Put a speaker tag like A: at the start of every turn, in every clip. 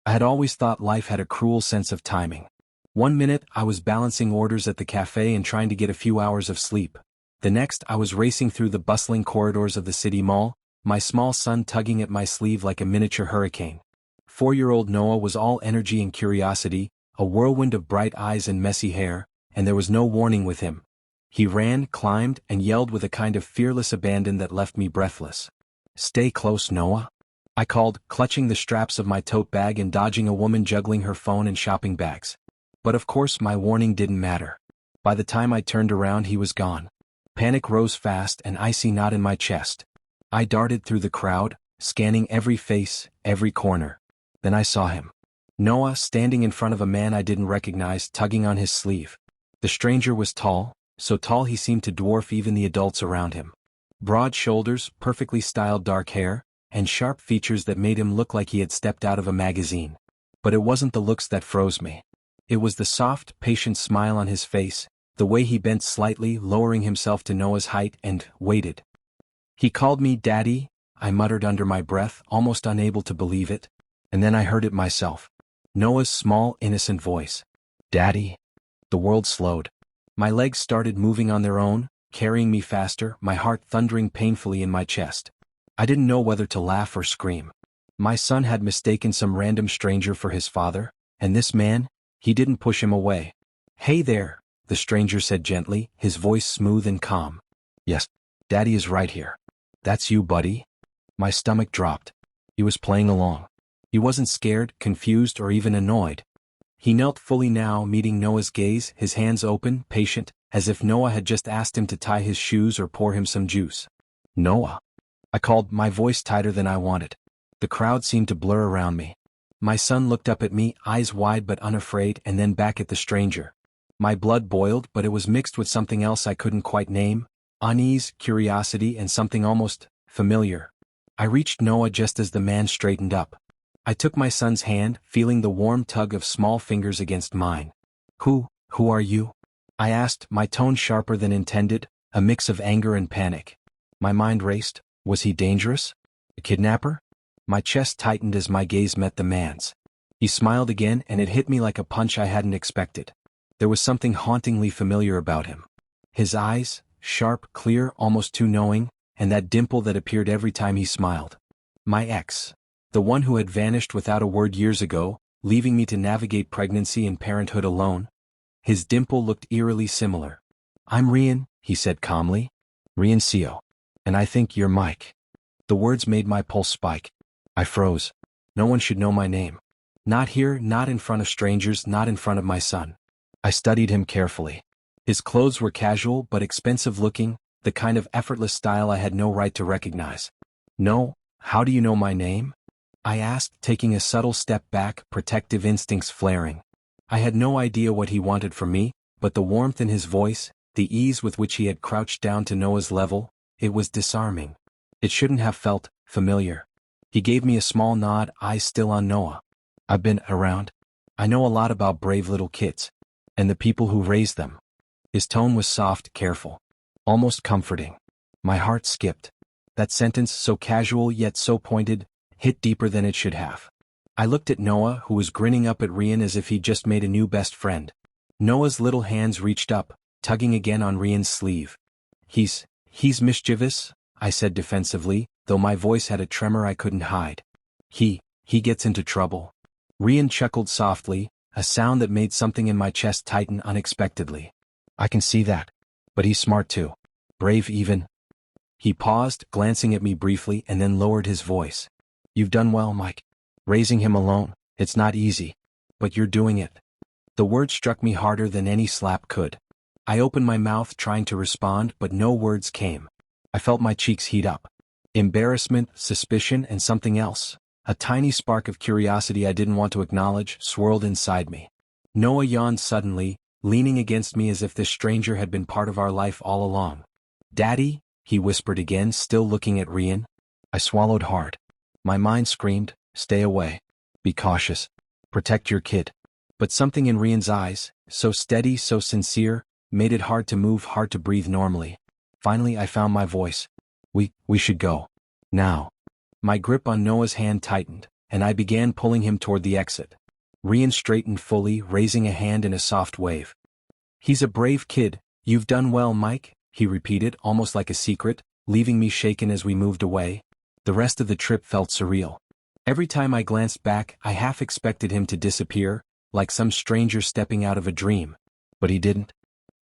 A: I had always thought life had a cruel sense of timing. One minute, I was balancing orders at the cafe and trying to get a few hours of sleep. The next, I was racing through the bustling corridors of the city mall, my small son tugging at my sleeve like a miniature hurricane. 4-year-old Noah was all energy and curiosity, a whirlwind of bright eyes and messy hair, and there was no warning with him. He ran, climbed, and yelled with a kind of fearless abandon that left me breathless. "Stay close, Noah," I called, clutching the straps of my tote bag and dodging a woman juggling her phone and shopping bags. But of course my warning didn't matter. By the time I turned around, he was gone. Panic rose fast, an icy knot in my chest. I darted through the crowd, scanning every face, every corner. Then I saw him. Noah, standing in front of a man I didn't recognize, tugging on his sleeve. The stranger was tall, so tall he seemed to dwarf even the adults around him. Broad shoulders, perfectly styled dark hair, and sharp features that made him look like he had stepped out of a magazine. But it wasn't the looks that froze me. It was the soft, patient smile on his face, the way he bent slightly, lowering himself to Noah's height, and waited. "He called me Daddy," I muttered under my breath, almost unable to believe it. And then I heard it myself. Noah's small, innocent voice. "Daddy." The world slowed. My legs started moving on their own, carrying me faster, my heart thundering painfully in my chest. I didn't know whether to laugh or scream. My son had mistaken some random stranger for his father, and this man, he didn't push him away. "Hey there," the stranger said gently, his voice smooth and calm. "Yes, Daddy is right here." "That's you, buddy?" My stomach dropped. He was playing along. He wasn't scared, confused, or even annoyed. He knelt fully now, meeting Noah's gaze, his hands open, patient, as if Noah had just asked him to tie his shoes or pour him some juice. "Noah," I called, my voice tighter than I wanted. The crowd seemed to blur around me. My son looked up at me, eyes wide but unafraid, and then back at the stranger. My blood boiled, but it was mixed with something else I couldn't quite name: unease, curiosity, and something almost familiar. I reached Noah just as the man straightened up. I took my son's hand, feeling the warm tug of small fingers against mine. Who are you?" I asked, my tone sharper than intended, a mix of anger and panic. My mind raced. Was he dangerous? A kidnapper? My chest tightened as my gaze met the man's. He smiled again, and it hit me like a punch I hadn't expected. There was something hauntingly familiar about him. His eyes, sharp, clear, almost too knowing, and that dimple that appeared every time he smiled. My ex. The one who had vanished without a word years ago, leaving me to navigate pregnancy and parenthood alone. His dimple looked eerily similar. "I'm Rian," he said calmly. "Rian Seo. And I think you're Mike." The words made my pulse spike. I froze. No one should know my name. Not here, not in front of strangers, not in front of my son. I studied him carefully. His clothes were casual but expensive looking, the kind of effortless style I had no right to recognize. "No, how do you know my name?" I asked, taking a subtle step back, protective instincts flaring. I had no idea what he wanted from me, but the warmth in his voice, the ease with which he had crouched down to Noah's level, it was disarming. It shouldn't have felt familiar. He gave me a small nod, eyes still on Noah. "I've been around. I know a lot about brave little kids. And the people who raise them." His tone was soft, careful. Almost comforting. My heart skipped. That sentence, so casual yet so pointed, hit deeper than it should have. I looked at Noah, who was grinning up at Rian as if he'd just made a new best friend. Noah's little hands reached up, tugging again on Rian's sleeve. He's mischievous," I said defensively, though my voice had a tremor I couldn't hide. He gets into trouble." Rian chuckled softly, a sound that made something in my chest tighten unexpectedly. "I can see that. But he's smart too. Brave even." He paused, glancing at me briefly, and then lowered his voice. "You've done well, Mike. Raising him alone, it's not easy. But you're doing it." The word struck me harder than any slap could. I opened my mouth trying to respond, but no words came. I felt my cheeks heat up. Embarrassment, suspicion, and something else, a tiny spark of curiosity I didn't want to acknowledge, swirled inside me. Noah yawned suddenly, leaning against me as if this stranger had been part of our life all along. "Daddy," he whispered again, still looking at Rian. I swallowed hard. My mind screamed, "Stay away. Be cautious. Protect your kid." But something in Rian's eyes, so steady, so sincere, made it hard to move, hard to breathe normally. Finally I found my voice. We should go. Now." My grip on Noah's hand tightened. and I began pulling him toward the exit. Rian straightened fully, raising a hand in a soft wave. "He's a brave kid, you've done well, Mike," he repeated, almost like a secret, leaving me shaken as we moved away. The rest of the trip felt surreal. Every time I glanced back, I half expected him to disappear, like some stranger stepping out of a dream. But he didn't.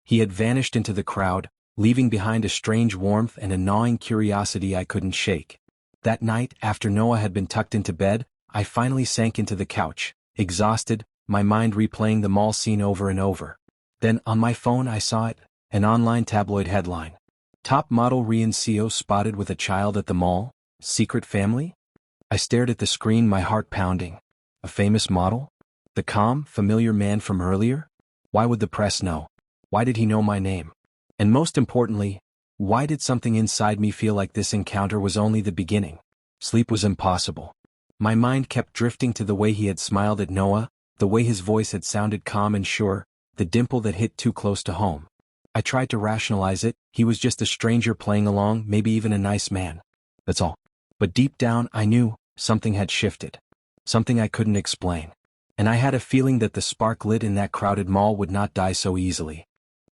A: He had vanished into the crowd, leaving behind a strange warmth and a gnawing curiosity I couldn't shake. That night, after Noah had been tucked into bed, I finally sank into the couch, exhausted, my mind replaying the mall scene over and over. Then, on my phone I saw it, an online tabloid headline. Top model Rian Seo spotted with a child at the mall, secret family? I stared at the screen, my heart pounding. A famous model? The calm, familiar man from earlier? Why would the press know? Why did he know my name? And most importantly, why did something inside me feel like this encounter was only the beginning? Sleep was impossible. My mind kept drifting to the way he had smiled at Noah, the way his voice had sounded calm and sure, the dimple that hit too close to home. I tried to rationalize it, he was just a stranger playing along, maybe even a nice man. That's all. But deep down I knew, something had shifted. Something I couldn't explain. And I had a feeling that the spark lit in that crowded mall would not die so easily.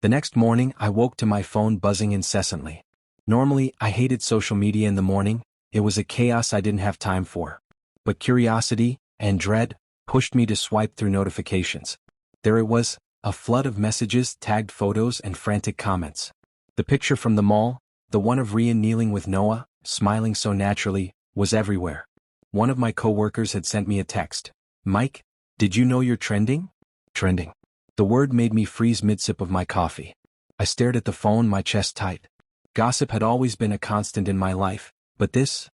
A: The next morning I woke to my phone buzzing incessantly. Normally I hated social media in the morning, it was a chaos I didn't have time for. But curiosity, and dread, pushed me to swipe through notifications. There it was, a flood of messages, tagged photos and frantic comments. The picture from the mall, the one of Rian kneeling with Noah, smiling so naturally, was everywhere. One of my coworkers had sent me a text. "Mike, did you know you're trending?" Trending. The word made me freeze mid-sip of my coffee. I stared at the phone, my chest tight. Gossip had always been a constant in my life, but this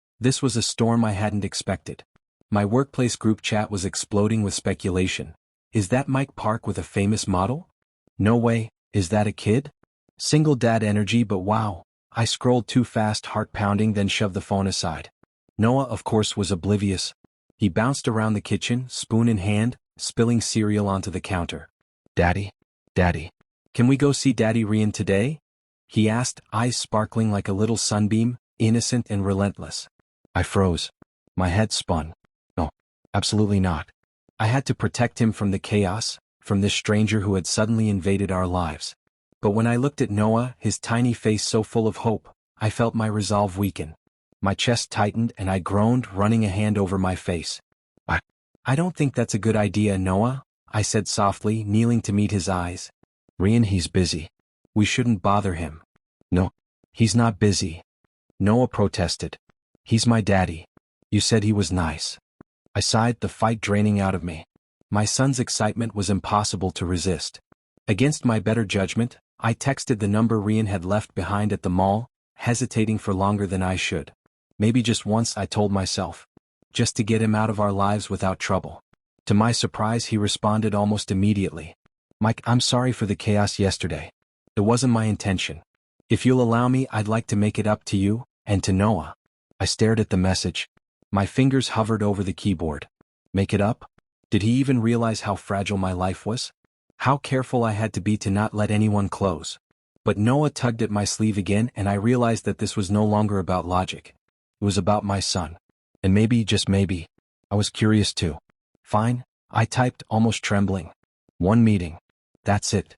A: was a storm I hadn't expected. My workplace group chat was exploding with speculation. Is that Mike Park with a famous model? No way, is that a kid? Single dad energy, but wow. I scrolled too fast, heart pounding, then shoved the phone aside. Noah, of course, was oblivious. He bounced around the kitchen, spoon in hand, spilling cereal onto the counter. "Daddy? Daddy? Can we go see Daddy Rian today?" he asked, eyes sparkling like a little sunbeam, innocent and relentless. I froze. My head spun. No, absolutely not. I had to protect him from the chaos, from this stranger who had suddenly invaded our lives. But when I looked at Noah, his tiny face so full of hope, I felt my resolve weaken. My chest tightened and I groaned, running a hand over my face. I don't think that's a good idea, Noah," I said softly, kneeling to meet his eyes. "Rian, he's busy. We shouldn't bother him." "No, he's not busy," Noah protested. "He's my daddy. You said he was nice." I sighed, the fight draining out of me. My son's excitement was impossible to resist. Against my better judgment, I texted the number Rian had left behind at the mall, hesitating for longer than I should. Maybe just once, I told myself. Just to get him out of our lives without trouble. To my surprise, he responded almost immediately. "Mike, I'm sorry for the chaos yesterday. It wasn't my intention. If you'll allow me, I'd like to make it up to you, and to Noah." I stared at the message. My fingers hovered over the keyboard. Make it up? Did he even realize how fragile my life was? How careful I had to be to not let anyone close? But Noah tugged at my sleeve again, and I realized that this was no longer about logic. It was about my son. And maybe, just maybe, I was curious too. "Fine," I typed, almost trembling. "One meeting. That's it."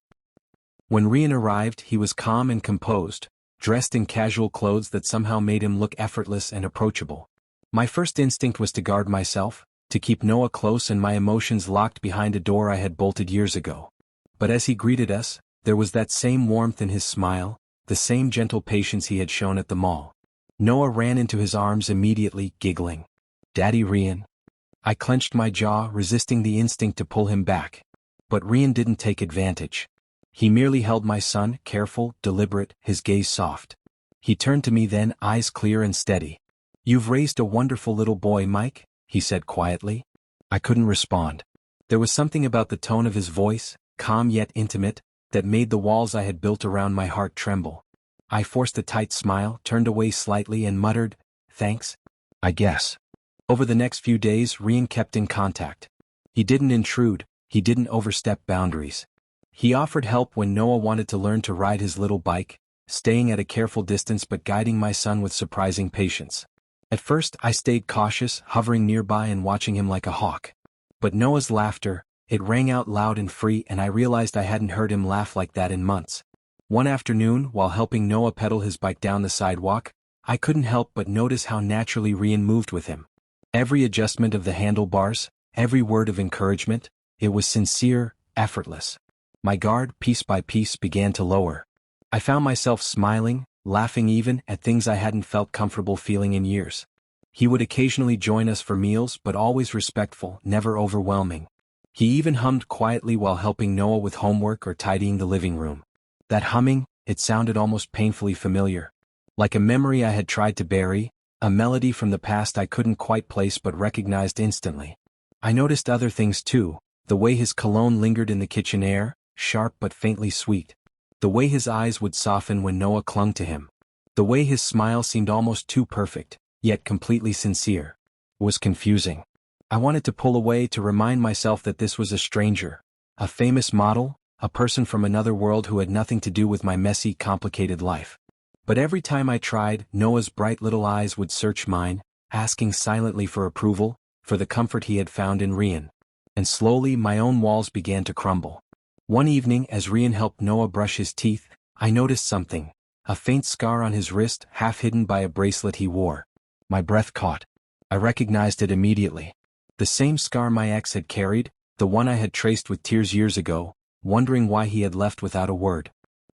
A: When Rian arrived, he was calm and composed, dressed in casual clothes that somehow made him look effortless and approachable. My first instinct was to guard myself, to keep Noah close and my emotions locked behind a door I had bolted years ago. But as he greeted us, there was that same warmth in his smile, the same gentle patience he had shown at the mall. Noah ran into his arms immediately, giggling. "Daddy Rian." I clenched my jaw, resisting the instinct to pull him back. But Rian didn't take advantage. He merely held my son, careful, deliberate, his gaze soft. He turned to me then, eyes clear and steady. "You've raised a wonderful little boy, Mike," he said quietly. I couldn't respond. There was something about the tone of his voice, calm yet intimate, that made the walls I had built around my heart tremble. I forced a tight smile, turned away slightly and muttered, "Thanks, I guess." Over the next few days, Rian kept in contact. He didn't intrude, he didn't overstep boundaries. He offered help when Noah wanted to learn to ride his little bike, staying at a careful distance but guiding my son with surprising patience. At first I stayed cautious, hovering nearby and watching him like a hawk. But Noah's laughter, it rang out loud and free, and I realized I hadn't heard him laugh like that in months. One afternoon, while helping Noah pedal his bike down the sidewalk, I couldn't help but notice how naturally Rian moved with him. Every adjustment of the handlebars, every word of encouragement, it was sincere, effortless. My guard, piece by piece, began to lower. I found myself smiling, laughing even at things I hadn't felt comfortable feeling in years. He would occasionally join us for meals, but always respectful, never overwhelming. He even hummed quietly while helping Noah with homework or tidying the living room. That humming, it sounded almost painfully familiar. Like a memory I had tried to bury, a melody from the past I couldn't quite place but recognized instantly. I noticed other things too, the way his cologne lingered in the kitchen air, sharp but faintly sweet. The way his eyes would soften when Noah clung to him. The way his smile seemed almost too perfect, yet completely sincere. It was confusing. I wanted to pull away to remind myself that this was a stranger, a famous model, a person from another world who had nothing to do with my messy, complicated life. But every time I tried, Noah's bright little eyes would search mine, asking silently for approval, for the comfort he had found in Rian. And slowly my own walls began to crumble. One evening, as Rian helped Noah brush his teeth, I noticed something, a faint scar on his wrist, half hidden by a bracelet he wore. My breath caught. I recognized it immediately. The same scar my ex had carried, the one I had traced with tears years ago, wondering why he had left without a word.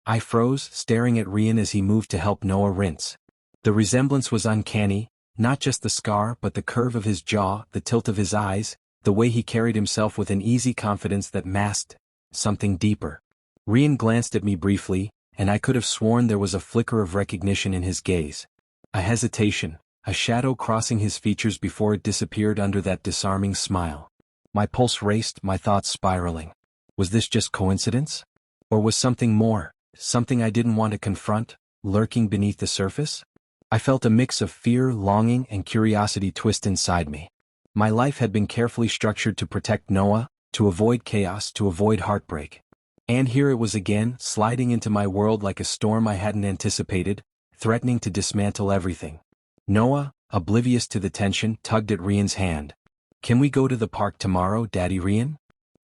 A: I froze, staring at Rian as he moved to help Noah rinse. The resemblance was uncanny, not just the scar but the curve of his jaw, the tilt of his eyes, the way he carried himself with an easy confidence that masked something deeper. Rian glanced at me briefly, and I could have sworn there was a flicker of recognition in his gaze. A hesitation, a shadow crossing his features before it disappeared under that disarming smile. My pulse raced, my thoughts spiraling. Was this just coincidence? Or was something more, something I didn't want to confront, lurking beneath the surface? I felt a mix of fear, longing, and curiosity twist inside me. My life had been carefully structured to protect Noah, to avoid chaos, to avoid heartbreak. And here it was again, sliding into my world like a storm I hadn't anticipated, threatening to dismantle everything. Noah, oblivious to the tension, tugged at Rian's hand. "Can we go to the park tomorrow, Daddy Rian?"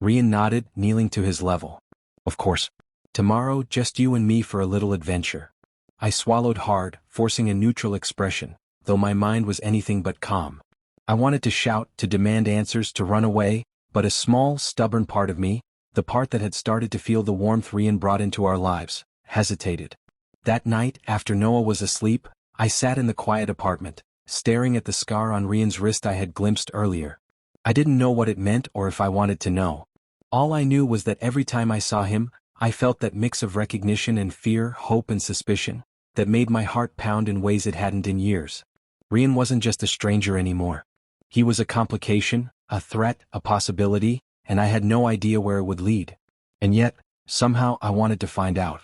A: Rian nodded, kneeling to his level. "Of course. Tomorrow, just you and me for a little adventure." I swallowed hard, forcing a neutral expression, though my mind was anything but calm. I wanted to shout, to demand answers, to run away, but a small, stubborn part of me, the part that had started to feel the warmth Rian brought into our lives, hesitated. That night, after Noah was asleep, I sat in the quiet apartment, staring at the scar on Rian's wrist I had glimpsed earlier. I didn't know what it meant or if I wanted to know. All I knew was that every time I saw him, I felt that mix of recognition and fear, hope and suspicion, that made my heart pound in ways it hadn't in years. Rian wasn't just a stranger anymore. He was a complication, a threat, a possibility, and I had no idea where it would lead. And yet, somehow I wanted to find out.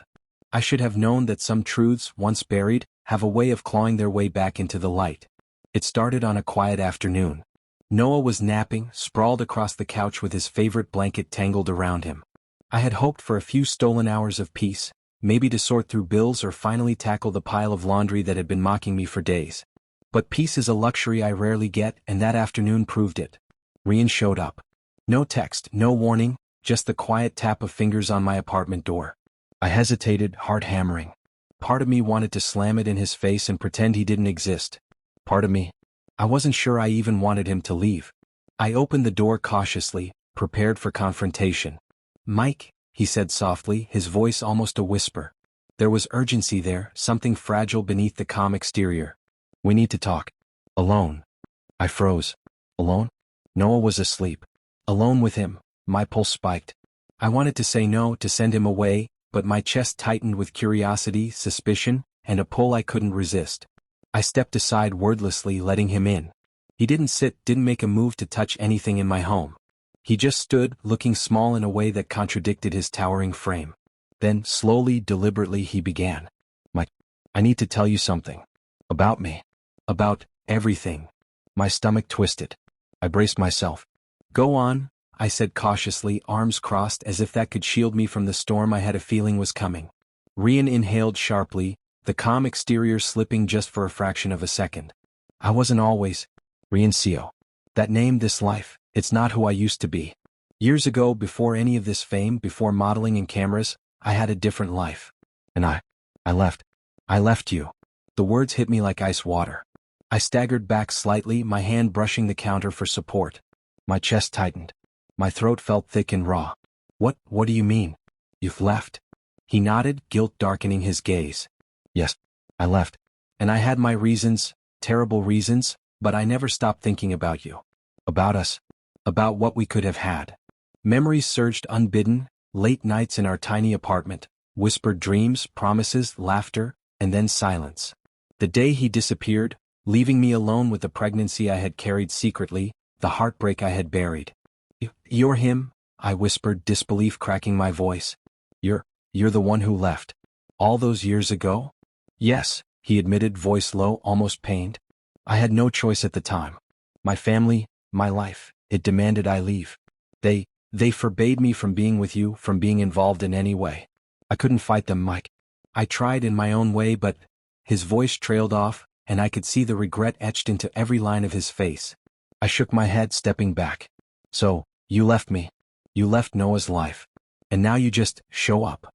A: I should have known that some truths, once buried, have a way of clawing their way back into the light. It started on a quiet afternoon. Noah was napping, sprawled across the couch with his favorite blanket tangled around him. I had hoped for a few stolen hours of peace, maybe to sort through bills or finally tackle the pile of laundry that had been mocking me for days. But peace is a luxury I rarely get, and that afternoon proved it. Rian showed up. No text, no warning, just the quiet tap of fingers on my apartment door. I hesitated, heart hammering. Part of me wanted to slam it in his face and pretend he didn't exist. Part of me, I wasn't sure I even wanted him to leave. I opened the door cautiously, prepared for confrontation. "Mike," he said softly, his voice almost a whisper. There was urgency there, something fragile beneath the calm exterior. "We need to talk. Alone." I froze. Alone? Noah was asleep. Alone with him, my pulse spiked. I wanted to say no, to send him away, but my chest tightened with curiosity, suspicion, and a pull I couldn't resist. I stepped aside wordlessly, letting him in. He didn't sit, didn't make a move to touch anything in my home. He just stood, looking small in a way that contradicted his towering frame. Then, slowly, deliberately, he began. "Mike, I need to tell you something. About me. About everything." My stomach twisted. I braced myself. "Go on," I said cautiously, arms crossed as if that could shield me from the storm I had a feeling was coming. Rian inhaled sharply, the calm exterior slipping just for a fraction of a second. I wasn't always Rian Seo. That name, this life, it's not who I used to be. Years ago, before any of this fame, before modeling and cameras, I had a different life. And I left. I left you. The words hit me like ice water. I staggered back slightly, my hand brushing the counter for support. My chest tightened. My throat felt thick and raw. What do you mean? You've left? He nodded, guilt darkening his gaze. Yes, I left. And I had my reasons, terrible reasons, but I never stopped thinking about you. About us. About what we could have had. Memories surged unbidden, late nights in our tiny apartment, whispered dreams, promises, laughter, and then silence. The day he disappeared, leaving me alone with the pregnancy I had carried secretly, the heartbreak I had buried. You're him, I whispered, disbelief cracking my voice. You're the one who left. All those years ago? Yes, he admitted, voice low, almost pained. I had no choice at the time. My family, my life, it demanded I leave. They forbade me from being with you, from being involved in any way. I couldn't fight them, Mike. I tried in my own way, but his voice trailed off, and I could see the regret etched into every line of his face. I shook my head, stepping back. So, you left me. You left Noah's life. And now you just show up.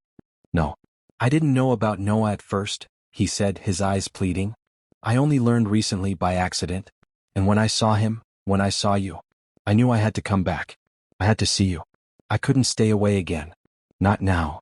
A: No. I didn't know about Noah at first, he said, his eyes pleading. I only learned recently by accident. And when I saw him, when I saw you, I knew I had to come back. I had to see you. I couldn't stay away again. Not now.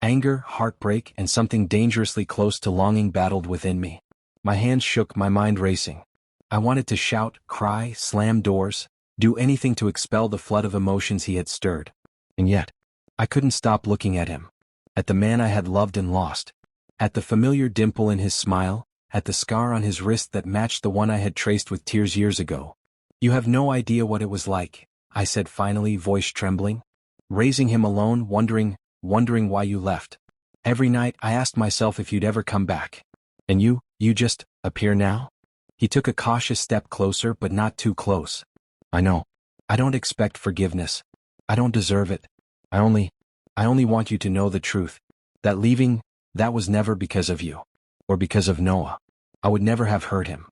A: Anger, heartbreak, and something dangerously close to longing battled within me. My hands shook, my mind racing. I wanted to shout, cry, slam doors, do anything to expel the flood of emotions he had stirred. And yet, I couldn't stop looking at him. At the man I had loved and lost. At the familiar dimple in his smile, at the scar on his wrist that matched the one I had traced with tears years ago. You have no idea what it was like, I said finally, voice trembling. Raising him alone, wondering why you left. Every night I asked myself if you'd ever come back. And you just appear now? He took a cautious step closer, but not too close. I know. I don't expect forgiveness. I don't deserve it. I only want you to know the truth. That leaving, that was never because of you. Or because of Noah. I would never have hurt him.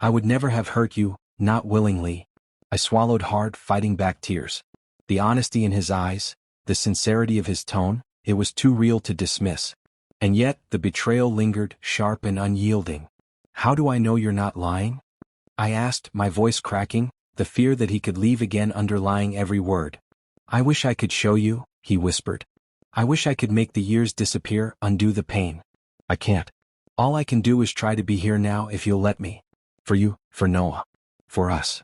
A: I would never have hurt you, not willingly. I swallowed hard, fighting back tears. The honesty in his eyes, the sincerity of his tone, it was too real to dismiss. And yet, the betrayal lingered, sharp and unyielding. How do I know you're not lying? I asked, my voice cracking, the fear that he could leave again underlying every word. I wish I could show you, he whispered. I wish I could make the years disappear, undo the pain. I can't. All I can do is try to be here now if you'll let me. For you, for Noah. For us.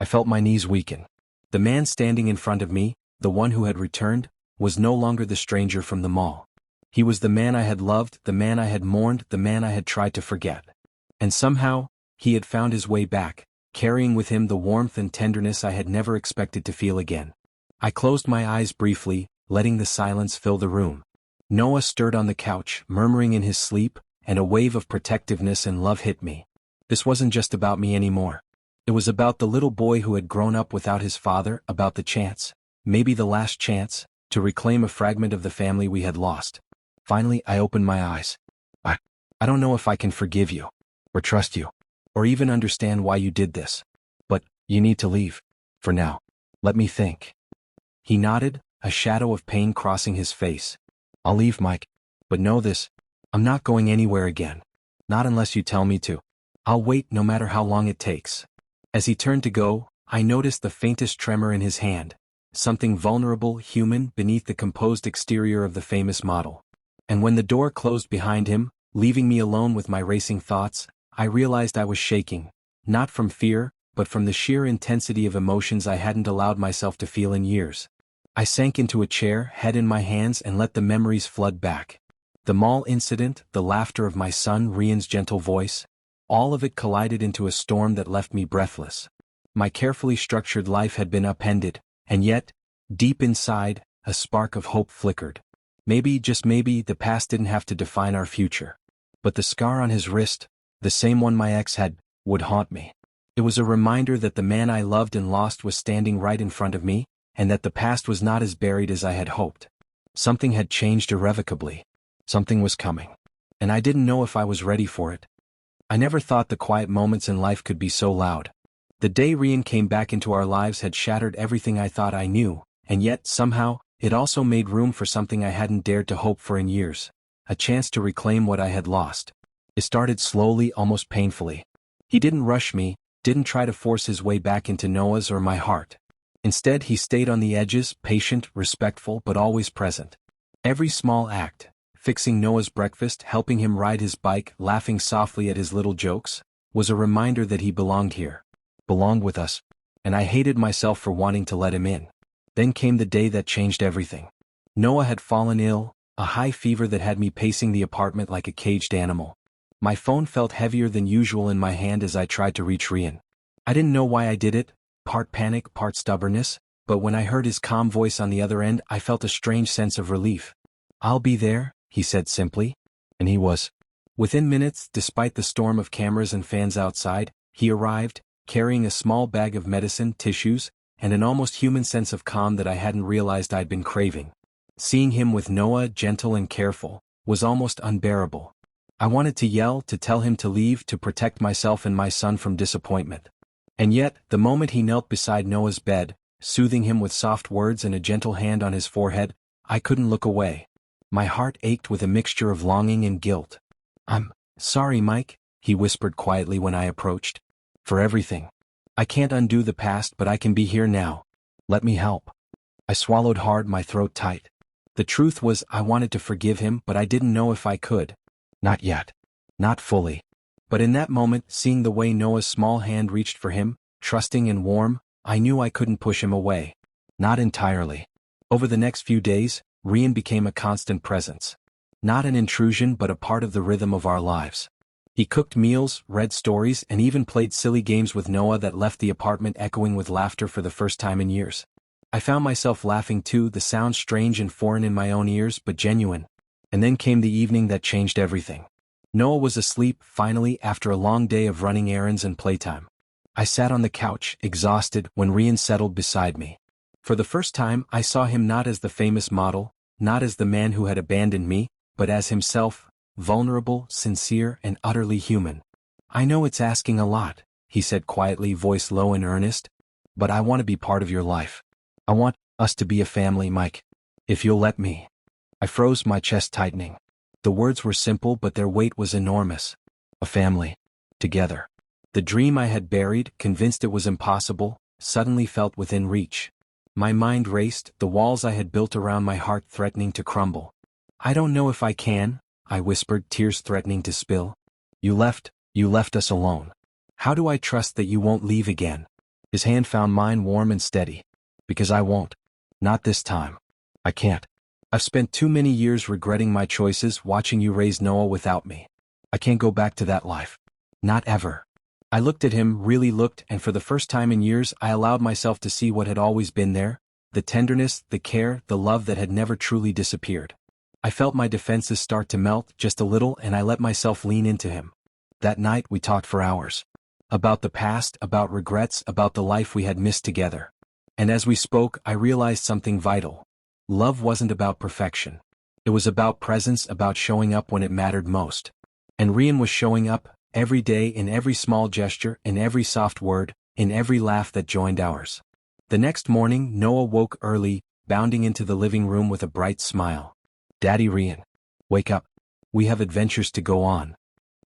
A: I felt my knees weaken. The man standing in front of me, the one who had returned, was no longer the stranger from the mall. He was the man I had loved, the man I had mourned, the man I had tried to forget. And somehow, he had found his way back, carrying with him the warmth and tenderness I had never expected to feel again. I closed my eyes briefly, letting the silence fill the room. Noah stirred on the couch, murmuring in his sleep, and a wave of protectiveness and love hit me. This wasn't just about me anymore. It was about the little boy who had grown up without his father, about the chance, maybe the last chance, to reclaim a fragment of the family we had lost. Finally, I opened my eyes. I don't know if I can forgive you, or trust you, or even understand why you did this. But, you need to leave. For now. Let me think. He nodded, a shadow of pain crossing his face. I'll leave, Mike. But know this. I'm not going anywhere again. Not unless you tell me to. I'll wait no matter how long it takes. As he turned to go, I noticed the faintest tremor in his hand. Something vulnerable, human, beneath the composed exterior of the famous model. And when the door closed behind him, leaving me alone with my racing thoughts, I realized I was shaking. Not from fear, but from the sheer intensity of emotions I hadn't allowed myself to feel in years. I sank into a chair, head in my hands, and let the memories flood back. The mall incident, the laughter of my son, Rian's gentle voice, all of it collided into a storm that left me breathless. My carefully structured life had been upended, and yet, deep inside, a spark of hope flickered. Maybe, just maybe, the past didn't have to define our future. But the scar on his wrist, the same one my ex had, would haunt me. It was a reminder that the man I loved and lost was standing right in front of me, and that the past was not as buried as I had hoped. Something had changed irrevocably. Something was coming. And I didn't know if I was ready for it. I never thought the quiet moments in life could be so loud. The day Rian came back into our lives had shattered everything I thought I knew, and yet, somehow, it also made room for something I hadn't dared to hope for in years. A chance to reclaim what I had lost. It started slowly, almost painfully. He didn't rush me, didn't try to force his way back into Noah's or my heart. Instead, he stayed on the edges, patient, respectful, but always present. Every small act, fixing Noah's breakfast, helping him ride his bike, laughing softly at his little jokes, was a reminder that he belonged here. Belonged with us. And I hated myself for wanting to let him in. Then came the day that changed everything. Noah had fallen ill, a high fever that had me pacing the apartment like a caged animal. My phone felt heavier than usual in my hand as I tried to reach Rian. I didn't know why I did it, part panic, part stubbornness, but when I heard his calm voice on the other end, I felt a strange sense of relief. "I'll be there," he said simply. And he was. Within minutes, despite the storm of cameras and fans outside, he arrived, carrying a small bag of medicine, tissues, and an almost human sense of calm that I hadn't realized I'd been craving. Seeing him with Noah, gentle and careful, was almost unbearable. I wanted to yell, to tell him to leave, to protect myself and my son from disappointment. And yet, the moment he knelt beside Noah's bed, soothing him with soft words and a gentle hand on his forehead, I couldn't look away. My heart ached with a mixture of longing and guilt. "I'm sorry, Mike," he whispered quietly when I approached. "For everything. I can't undo the past, but I can be here now. Let me help." I swallowed hard, my throat tight. The truth was, I wanted to forgive him, but I didn't know if I could. Not yet. Not fully. But in that moment, seeing the way Noah's small hand reached for him, trusting and warm, I knew I couldn't push him away. Not entirely. Over the next few days, Rian became a constant presence. Not an intrusion, but a part of the rhythm of our lives. He cooked meals, read stories, and even played silly games with Noah that left the apartment echoing with laughter for the first time in years. I found myself laughing too, the sound strange and foreign in my own ears, but genuine. And then came the evening that changed everything. Noah was asleep, finally, after a long day of running errands and playtime. I sat on the couch, exhausted, when Rian settled beside me. For the first time, I saw him not as the famous model, not as the man who had abandoned me, but as himself, vulnerable, sincere, and utterly human. "I know it's asking a lot," he said quietly, voice low and earnest, "but I want to be part of your life. I want us to be a family, Mike. If you'll let me." I froze, my chest tightening. The words were simple, but their weight was enormous. A family. Together. The dream I had buried, convinced it was impossible, suddenly felt within reach. My mind raced, the walls I had built around my heart threatening to crumble. "I don't know if I can," I whispered, tears threatening to spill. You left us alone. How do I trust that you won't leave again?" His hand found mine, warm and steady. "Because I won't. Not this time. I can't. I've spent too many years regretting my choices, watching you raise Noah without me. I can't go back to that life. Not ever." I looked at him, really looked, and for the first time in years I allowed myself to see what had always been there, the tenderness, the care, the love that had never truly disappeared. I felt my defenses start to melt, just a little, and I let myself lean into him. That night we talked for hours. About the past, about regrets, about the life we had missed together. And as we spoke, I realized something vital. Love wasn't about perfection. It was about presence, about showing up when it mattered most. And Rian was showing up, every day, in every small gesture, in every soft word, in every laugh that joined ours. The next morning, Noah woke early, bounding into the living room with a bright smile. "Daddy Rian. Wake up. We have adventures to go on."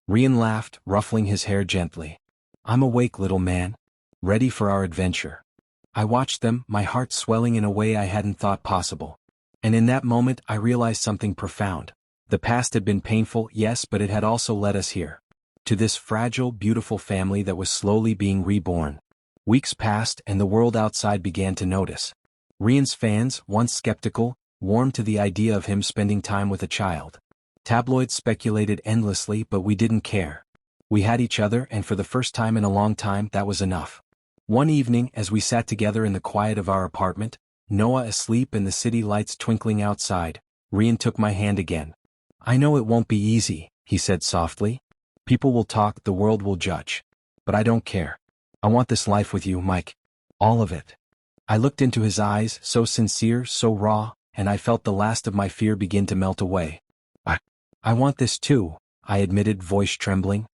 A: Rian laughed, ruffling his hair gently. "I'm awake, little man. Ready for our adventure." I watched them, my heart swelling in a way I hadn't thought possible. And in that moment I realized something profound. The past had been painful, yes, but it had also led us here. To this fragile, beautiful family that was slowly being reborn. Weeks passed and the world outside began to notice. Rian's fans, once skeptical, warmed to the idea of him spending time with a child. Tabloids speculated endlessly, but we didn't care. We had each other, and for the first time in a long time, that was enough. One evening, as we sat together in the quiet of our apartment, Noah asleep and the city lights twinkling outside, Rian took my hand again. "I know it won't be easy," he said softly. "People will talk, the world will judge. But I don't care. I want this life with you, Mike. All of it." I looked into his eyes, so sincere, so raw, and I felt the last of my fear begin to melt away. I want this too," I admitted, voice trembling.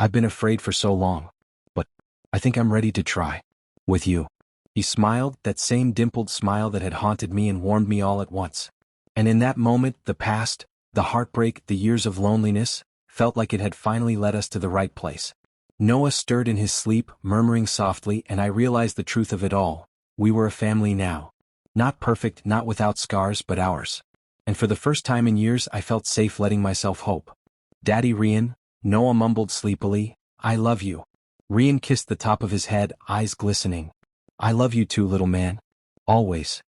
A: I've been afraid for so long. But I think I'm ready to try. With you. He smiled, that same dimpled smile that had haunted me and warmed me all at once. And in that moment, the past, the heartbreak, the years of loneliness, felt like it had finally led us to the right place. Noah stirred in his sleep, murmuring softly, and I realized the truth of it all. We were a family now. Not perfect, not without scars, but ours. And for the first time in years I felt safe letting myself hope. Daddy Rian, Noah mumbled sleepily, I love you. Rian kissed the top of his head, eyes glistening. I love you too, little man. Always.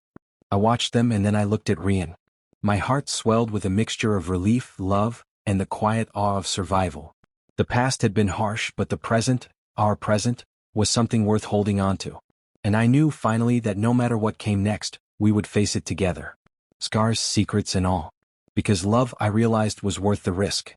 A: I watched them and then I looked at Rian. My heart swelled with a mixture of relief, love, and the quiet awe of survival. The past had been harsh, but the present, our present, was something worth holding on to. And I knew finally that no matter what came next, we would face it together. Scars, secrets, and all. Because love, I realized, was worth the risk.